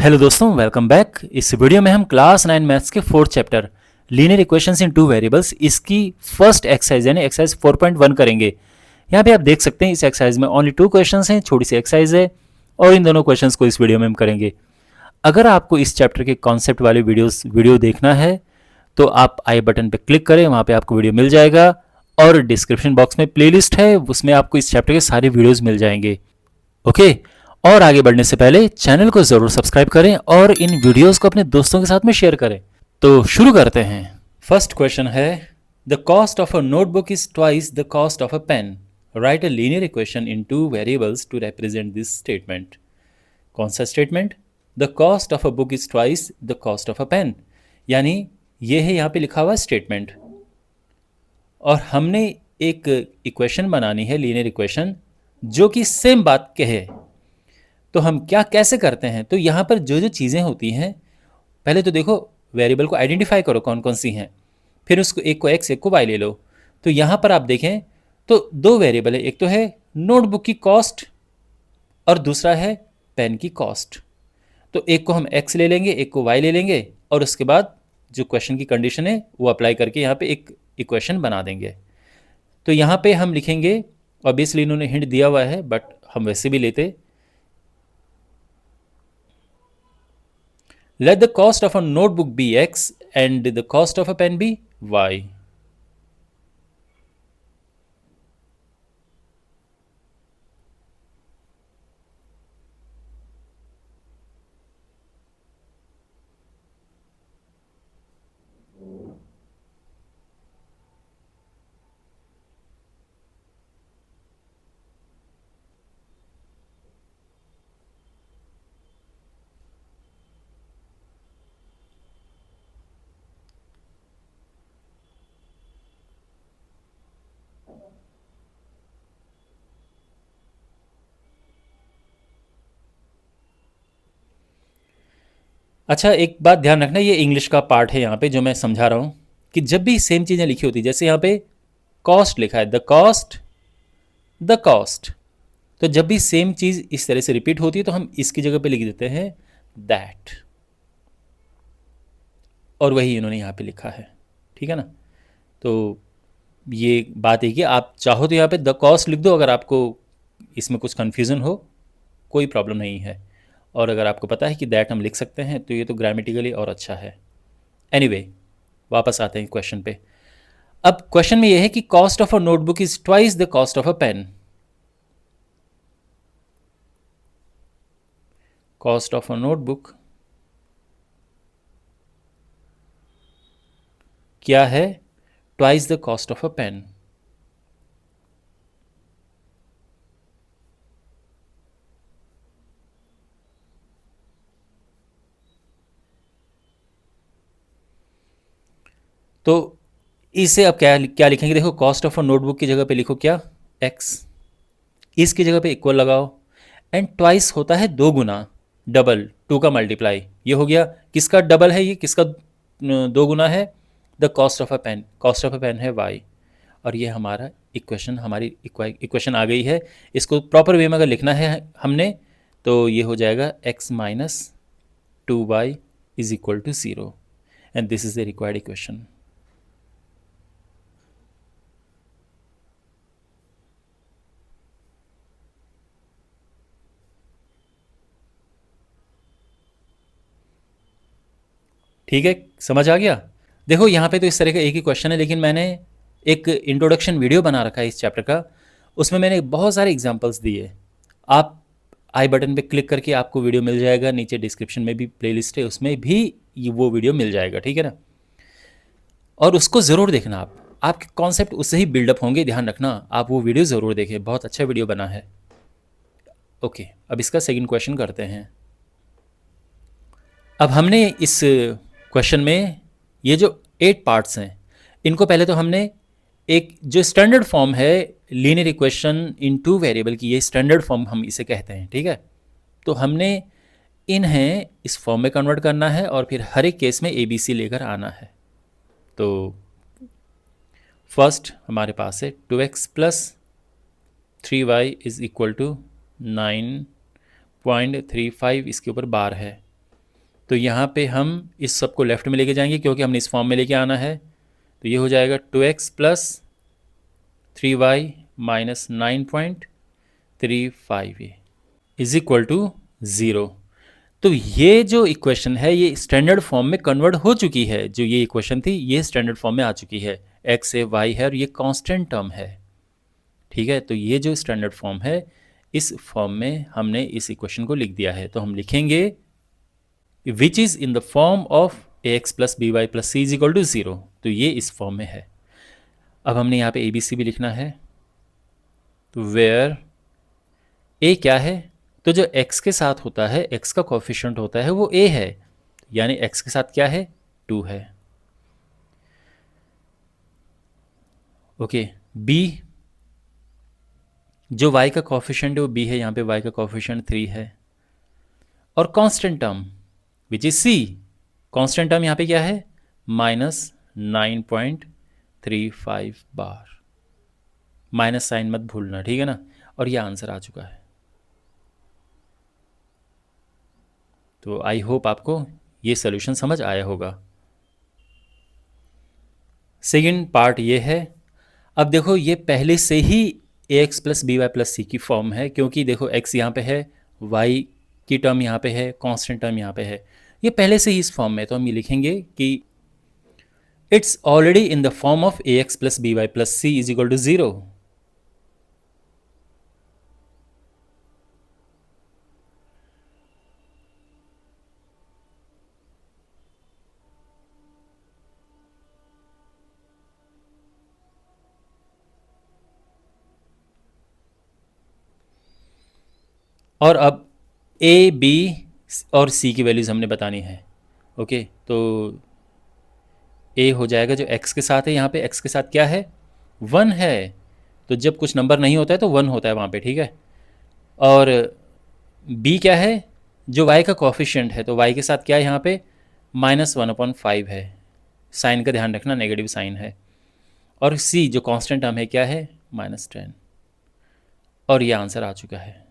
Hello दोस्तों, welcome back. इस video में हम क्लास 9 मैथ्स के फोर्थ चैप्टर लीनियर इक्वेशंस इन टू वेरिएबल्स इसकी फर्स्ट एक्सरसाइज यानी एक्सरसाइज 4.1 करेंगे। यहाँ पे आप देख सकते हैं इस एक्सरसाइज में ओनली 2 क्वेश्चंस हैं, छोटी सी एक्सरसाइज है और इन दोनों क्वेश्चंस को इस वीडियो में हम करेंगे। अगर आपको इस चैप्टर के कॉन्सेप्ट वाले वीडियो देखना है तो आप आई बटन पर क्लिक करें, वहाँ पर आपको वीडियो मिल जाएगा और डिस्क्रिप्शन बॉक्स में प्ले है, उसमें आपको इस चैप्टर के सारे वीडियोज़ मिल जाएंगे। ओके और आगे बढ़ने से पहले चैनल को ज़रूर सब्सक्राइब करें और इन वीडियोस को अपने दोस्तों के साथ में शेयर करें। तो शुरू करते हैं। फर्स्ट क्वेश्चन है, the cost of a notebook is twice the cost of a pen. Write a linear equation in two variables to represent this statement. कौन सा statement? The cost of a book is twice the cost of a pen, यानी ये है यहाँ पे लिखा हुआ statement और हमने एक इक्वेशन बनानी है, लीनियर इक्वेशन, जो कि सेम बात कहे। तो हम क्या कैसे करते हैं? तो यहाँ पर जो जो चीज़ें होती हैं, पहले तो देखो वेरिएबल को आइडेंटिफाई करो कौन कौन सी हैं, फिर उसको एक को एक्स एक को वाई ले लो। तो यहाँ पर आप देखें तो दो वेरिएबल है, एक तो है नोटबुक की कॉस्ट और दूसरा है पेन की कॉस्ट। तो एक को हम एक्स ले लेंगे, एक को वाई ले लेंगे और उसके बाद जो क्वेश्चन की कंडीशन है वो अप्लाई करके यहाँ पे एक इक्वेशन बना देंगे। तो यहाँ पे हम लिखेंगे, ऑब्वियसली इन्होंने हिंट दिया हुआ है बट हम वैसे भी लेते, let the cost of a notebook be x and the cost of a pen be y. अच्छा, एक बात ध्यान रखना, ये इंग्लिश का पार्ट है यहाँ पे जो मैं समझा रहा हूँ कि जब भी सेम चीज़ें लिखी होती, जैसे यहाँ पे कॉस्ट लिखा है, द कॉस्ट, तो जब भी सेम चीज़ इस तरह से रिपीट होती है तो हम इसकी जगह पे लिख देते हैं दैट, और वही इन्होंने यहाँ पे लिखा है। ठीक है ना? तो ये बात है कि आप चाहो तो यहाँ पे द कॉस्ट लिख दो, अगर आपको इसमें कुछ कन्फ्यूज़न हो कोई प्रॉब्लम नहीं है, और अगर आपको पता है कि दैट हम लिख सकते हैं तो ये तो ग्रामेटिकली और अच्छा है। एनीवे, वापस आते हैं क्वेश्चन पे। अब क्वेश्चन में ये है कि cost of a notebook is twice the cost of a pen. Cost of a notebook क्या है? Twice the cost of a pen. तो इसे अब क्या क्या लिखेंगे? देखो, कॉस्ट ऑफ अ नोटबुक की जगह पे लिखो क्या? एक्स। इसकी जगह पे इक्वल लगाओ, एंड ट्वाइस होता है दो गुना, डबल, टू का मल्टीप्लाई। ये हो गया, किसका डबल है ये, किसका दो गुना है? The cost of a pen. Cost of a pen है वाई, और ये हमारा इक्वेशन, हमारी इक्वेशन आ गई है। इसको प्रॉपर वे में अगर लिखना है हमने तो ये हो जाएगा x minus 2y is equal to 0, and this is the required equation. ठीक है, समझ आ गया? देखो यहाँ पे तो इस तरह का एक ही क्वेश्चन है, लेकिन मैंने एक इंट्रोडक्शन वीडियो बना रखा है इस चैप्टर का, उसमें मैंने बहुत सारे एग्जांपल्स दिए। आप आई बटन पे क्लिक करके आपको वीडियो मिल जाएगा, नीचे डिस्क्रिप्शन में भी प्लेलिस्ट है, उसमें भी वो वीडियो मिल जाएगा। ठीक है ना? और उसको ज़रूर देखना, आपके कॉन्सेप्ट उससे ही बिल्डअप होंगे। ध्यान रखना, आप वो वीडियो ज़रूर देखें, बहुत अच्छा वीडियो बना है। ओके, अब इसका सेकंड क्वेश्चन करते हैं। अब हमने इस क्वेश्चन में ये जो 8 पार्ट्स हैं, इनको पहले तो हमने एक जो स्टैंडर्ड फॉर्म है linear equation in two variable की, ये स्टैंडर्ड फॉर्म हम इसे कहते हैं। ठीक है? तो हमने इन्हें इस फॉर्म में कन्वर्ट करना है और फिर हर एक केस में ABC लेकर आना है। तो फर्स्ट हमारे पास है 2x plus 3y is equal to 9.35, इसके ऊपर बार है। तो यहाँ पे हम इस सब को लेफ्ट में लेके जाएंगे क्योंकि हमने इस फॉर्म में लेके आना है। तो ये हो जाएगा 2x plus 3y minus 9.35 is equal to 0। तो ये जो इक्वेशन है ये स्टैंडर्ड फॉर्म में कन्वर्ट हो चुकी है। जो ये इक्वेशन थी ये स्टैंडर्ड फॉर्म में आ चुकी है। x है, y है और ये कांस्टेंट टर्म है। ठीक है, तो ये जो स्टैंडर्ड फॉर्म है इस फॉर्म में हमने इस इक्वेशन को लिख दिया है। तो हम लिखेंगे which is in the form of ax plus b y plus c is equal to 0। तो ये इस फॉर्म में है। अब हमने यहाँ पे ABC भी लिखना है। तो वेयर a क्या है, तो जो x के साथ होता है, x का कोफिशिएंट होता है वो a है, यानी x के साथ क्या है 2 है। ओके, b जो y का कोफिशिएंट है वो b है, यहाँ पे y का कोफिशिएंट 3 है। और constant term which is c, constant term यहाँ पे क्या है माइनस 9.35 बार। माइनस साइन मत भूलना, ठीक है ना। और ये आंसर आ चुका है। तो आई होप आपको ये सोल्यूशन समझ आया होगा। सेकेंड पार्ट ये है। अब देखो ये पहले से ही ax plus b y plus c की फॉर्म है, क्योंकि देखो x यहाँ पे है, y की टर्म यहाँ पे है, कांस्टेंट टर्म यहाँ पे है, ये पहले से ही इस फॉर्म में। तो हम ये लिखेंगे कि it's already in the form of ax plus b y plus c is equal to 0। और अब a b और c की वैल्यूज़ हमने बतानी है। ओके, तो a हो जाएगा जो x के साथ है, यहाँ पे x के साथ क्या है 1 है। तो जब कुछ नंबर नहीं होता है तो 1 होता है वहाँ पे, ठीक है। और b क्या है, जो y का कोफिशिएंट है, तो y के साथ क्या है यहाँ पे -1/5 है। साइन का ध्यान रखना, नेगेटिव साइन है। और c जो कांस्टेंट टर्म है क्या है -10। और ये आंसर आ चुका है।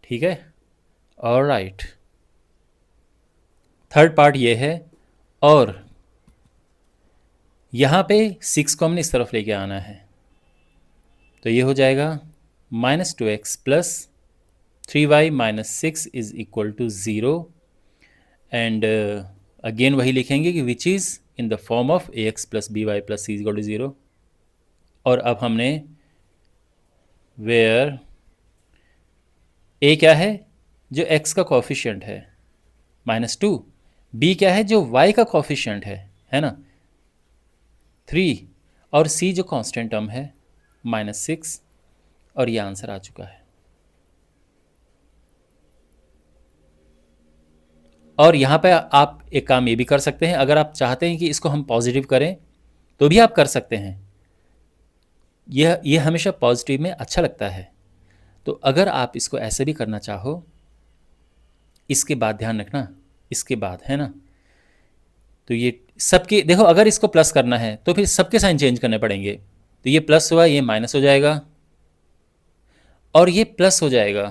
ठीक है, ऑलराइट। थर्ड पार्ट ये है, और यहाँ पे 6 को हमने इस तरफ लेके आना है। तो ये हो जाएगा -2x plus 3y minus 6 is equal to 0। And again वही लिखेंगे कि which is in the form of ax plus b y plus c is equal to 0। और अब हमने वेयर a क्या है, जो x का कोफिशिएंट है -2, b क्या है जो y का कोफिशिएंट है ना 3, और c जो कांस्टेंट टर्म है -6। और ये आंसर आ चुका है। और यहाँ पे आप एक काम ये भी कर सकते हैं, अगर आप चाहते हैं कि इसको हम पॉजिटिव करें तो भी आप कर सकते हैं। ये हमेशा पॉजिटिव में अच्छा लगता है। तो अगर आप इसको ऐसे भी करना चाहो, इसके बाद ध्यान रखना, इसके बाद है ना, तो ये सबके देखो, अगर इसको प्लस करना है तो फिर सबके साइन चेंज करने पड़ेंगे। तो ये प्लस हुआ, ये माइनस हो जाएगा, और ये प्लस हो जाएगा।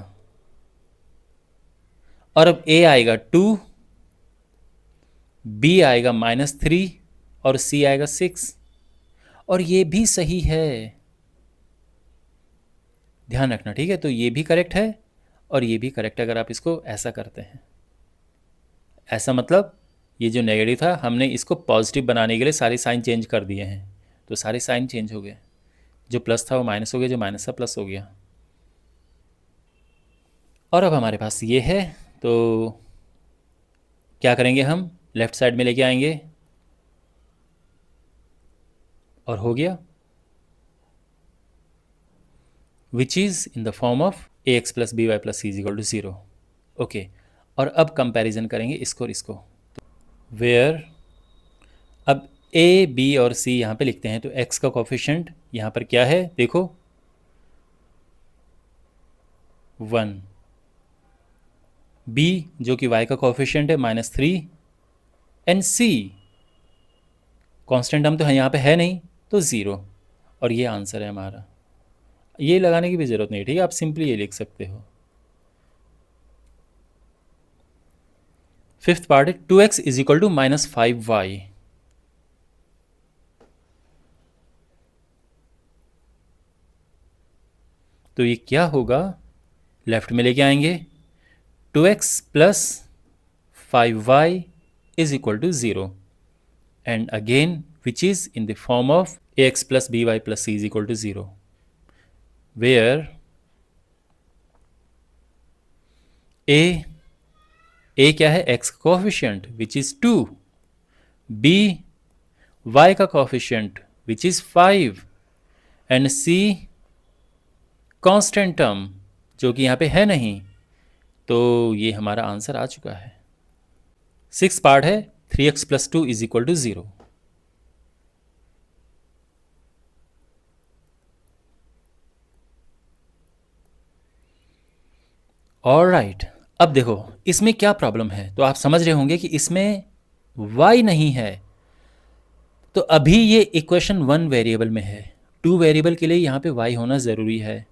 और अब a आएगा 2, b आएगा -3 और c आएगा 6। और ये भी सही है, ध्यान रखना, ठीक है। तो ये भी करेक्ट है और ये भी करेक्ट है अगर आप इसको ऐसा करते हैं। ऐसा मतलब ये जो नेगेटिव था हमने इसको पॉजिटिव बनाने के लिए सारे साइन चेंज कर दिए हैं। तो सारे साइन चेंज हो गए, जो प्लस था वो माइनस हो गया, जो माइनस था प्लस हो गया। और अब हमारे पास ये है, तो क्या करेंगे, हम लेफ्ट साइड में लेके आएंगे और हो गया which is in the form of ax plus b y plus c is equal to 0। Okay, और अब कंपैरिजन करेंगे इसको और इसको। वेयर अब a b और c यहाँ पे लिखते हैं, तो x का कोफिशिएंट यहाँ पर क्या है देखो 1, b जो कि y का कोफिशिएंट है -3, एंड c कांस्टेंट टर्म तो यहाँ पे है नहीं तो 0। और ये आंसर है हमारा। ये लगाने की भी ज़रूरत नहीं है, ठीक है, आप सिंपली ये लिख सकते हो। फिफ्थ पार्ट है 2x is equal to -5y। तो ये क्या होगा, लेफ्ट में लेके आएंगे 2x plus 5y is equal to 0, and again which is in the form of ax plus by plus c is equal to 0, where a क्या है, x का coefficient which is 2, b y का coefficient which is 5, and c constant term जो कि यहाँ पे है नहीं। तो ये हमारा आंसर आ चुका है। सिक्स पार्ट है 3x प्लस 2 इज इक्वल टू 0। ऑलराइट, अब देखो इसमें क्या प्रॉब्लम है, तो आप समझ रहे होंगे कि इसमें y नहीं है। तो अभी ये इक्वेशन 1 वेरिएबल में है, 2 वेरिएबल के लिए यहाँ पे y होना ज़रूरी है।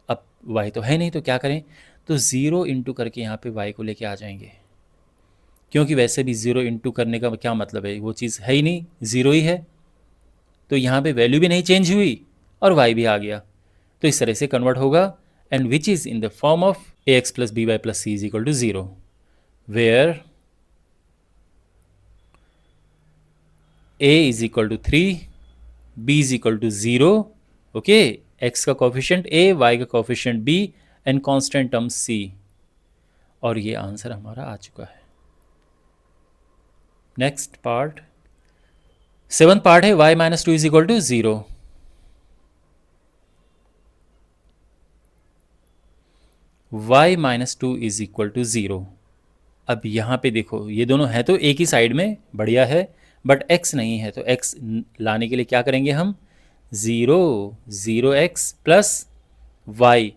अब y तो है नहीं, तो क्या करें, तो 0 इंटू करके यहाँ पे y को लेके आ जाएंगे, क्योंकि वैसे भी 0 इंटू करने का क्या मतलब है, वो चीज़ है ही नहीं, 0 ही है। तो यहाँ पे वैल्यू भी नहीं चेंज हुई और y भी आ गया, तो इस तरह से कन्वर्ट होगा, and which is in the form of ax plus b y plus c is equal to 0, where a is equal to 3, b is equal to 0, okay, x का कोफिशिएंट a, y का coefficient b and constant term c, और ये answer हमारा आ चुका है। Next part, seventh part है y minus 2 is equal to 0। y minus 2 is equal to 0। अब यहाँ पे देखो ये दोनों है तो एक ही साइड में, बढ़िया है, बट x नहीं है, तो x लाने के लिए क्या करेंगे हम, 0 plus y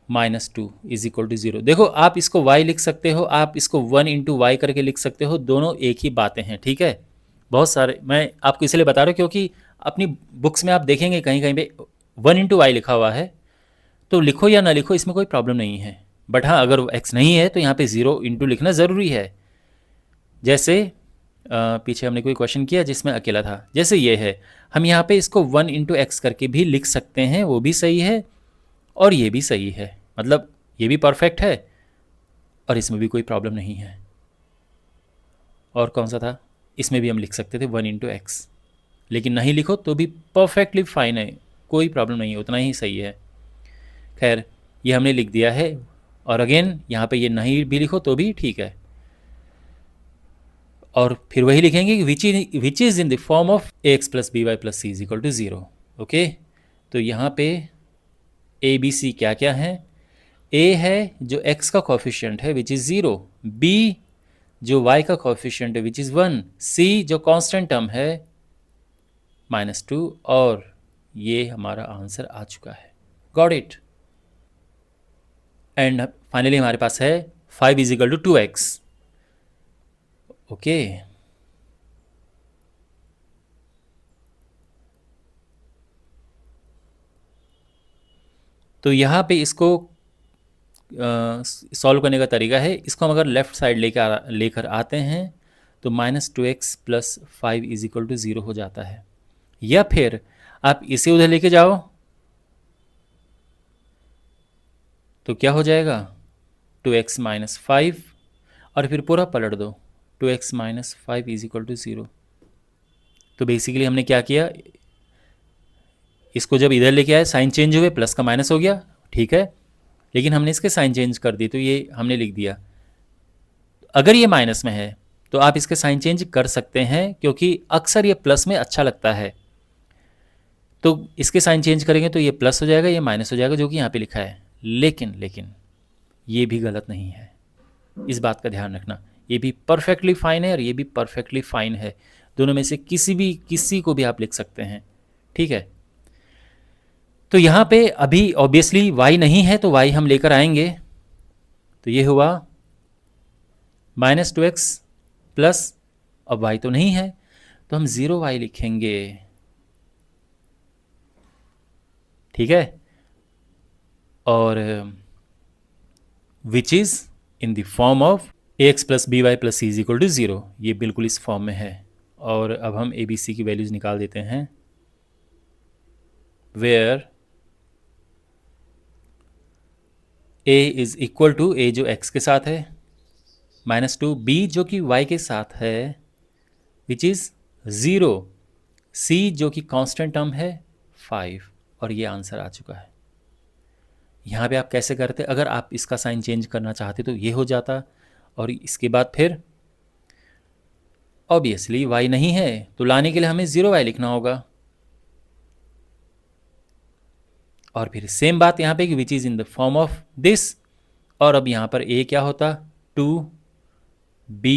minus 2 is equal to 0। देखो आप इसको y लिख सकते हो, आप इसको 1 इंटू वाई करके लिख सकते हो, दोनों एक ही बातें हैं, ठीक है। बहुत सारे मैं आपको इसलिए बता रहा हूँ क्योंकि अपनी बुक्स में आप देखेंगे कहीं कहीं पे 1 इंटू वाई लिखा हुआ है, तो लिखो या ना लिखो इसमें कोई प्रॉब्लम नहीं है, बट हाँ अगर x नहीं है तो यहाँ पे 0 इंटू लिखना ज़रूरी है। जैसे पीछे हमने कोई क्वेश्चन किया जिसमें अकेला था, जैसे ये है, हम यहाँ पे इसको 1 इंटू एक्स करके भी लिख सकते हैं, वो भी सही है और ये भी सही है, मतलब ये भी परफेक्ट है और इसमें भी कोई प्रॉब्लम नहीं है। और कौन सा था, इसमें भी हम लिख सकते थे 1 इंटू एक्स, लेकिन नहीं लिखो तो भी परफेक्टली फाइन है, कोई प्रॉब्लम नहीं है, उतना ही सही है। खैर ये हमने लिख दिया है, और अगेन यहाँ पे ये नहीं भी लिखो तो भी ठीक है, और फिर वही लिखेंगे कि which is in the form of ax plus b y plus c is equal to 0, okay. तो यहाँ पे ए बी सी क्या क्या है, a है जो x का कोफिशिएंट है विच इज़ 0, b जो y का कोफिशिएंट है विच इज़ 1, c जो कांस्टेंट टर्म है -2, और ये हमारा आंसर आ चुका है। Got it. एंड फाइनली हमारे पास है 5 is equal to 2x, okay. तो यहाँ पे इसको सॉल्व करने का तरीका है, इसको हम अगर लेफ्ट साइड लेकर आते हैं तो -2x plus 5 is equal to 0 हो जाता है, या फिर आप इसे उधर लेके जाओ तो क्या हो जाएगा 2x माइनस 5, और फिर पूरा पलट दो 2x minus 5 is equal to 0। तो बेसिकली हमने क्या किया, इसको जब इधर लेके आए साइन चेंज हुए, प्लस का माइनस हो गया, ठीक है, लेकिन हमने इसके साइन चेंज कर दी तो ये हमने लिख दिया। अगर ये माइनस में है तो आप इसके साइन चेंज कर सकते हैं, क्योंकि अक्सर ये प्लस में अच्छा लगता है, तो इसके साइन चेंज करेंगे तो ये प्लस हो जाएगा, ये माइनस हो जाएगा, जो कि यहाँ पे लिखा है। लेकिन ये भी गलत नहीं है, इस बात का ध्यान रखना, ये भी परफेक्टली फाइन है और ये भी परफेक्टली फाइन है, दोनों में से किसी को भी आप लिख सकते हैं, ठीक है। तो यहाँ पे अभी ऑब्वियसली y नहीं है तो y हम लेकर आएंगे, तो ये हुआ -2x प्लस, अब y तो नहीं है तो हम 0y लिखेंगे, ठीक है, और which is in the form of ax plus b y plus c is equal to 0, ये बिल्कुल इस फॉर्म में है। और अब हम ए बी सी की वैल्यूज निकाल देते हैं, where a is equal to a जो x के साथ है -2, b जो कि y के साथ है विच इज़ 0, c जो कि कांस्टेंट टर्म है 5, और ये आंसर आ चुका है। यहाँ पे आप कैसे करते, अगर आप इसका साइन चेंज करना चाहते तो ये हो जाता, और इसके बाद फिर ऑब्वियसली y नहीं है तो लाने के लिए हमें 0y लिखना होगा, और फिर सेम बात यहाँ पे कि which is in the form of this, और अब यहाँ पर a क्या होता 2, b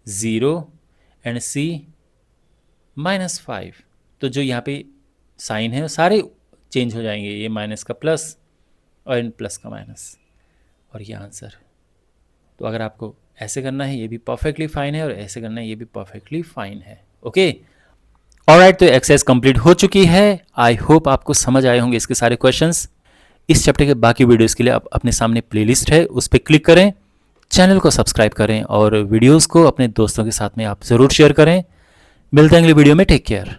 0 एंड c -5। तो जो यहाँ पे साइन है सारे चेंज हो जाएंगे, ये माइनस का प्लस और इन प्लस का माइनस, और ये आंसर। तो अगर आपको ऐसे करना है ये भी परफेक्टली फाइन है, और ऐसे करना है ये भी परफेक्टली फाइन है। ओके ऑलराइट, तो एक्सरसाइज कंप्लीट हो चुकी है। आई होप आपको समझ आए होंगे इसके सारे क्वेश्चंस। इस चैप्टर के बाकी वीडियोस के लिए आप अपने सामने प्लेलिस्ट है उस पर क्लिक करें, चैनल को सब्सक्राइब करें, और वीडियोस को अपने दोस्तों के साथ में आप ज़रूर शेयर करें। मिलते हैं अगले वीडियो में, टेक केयर।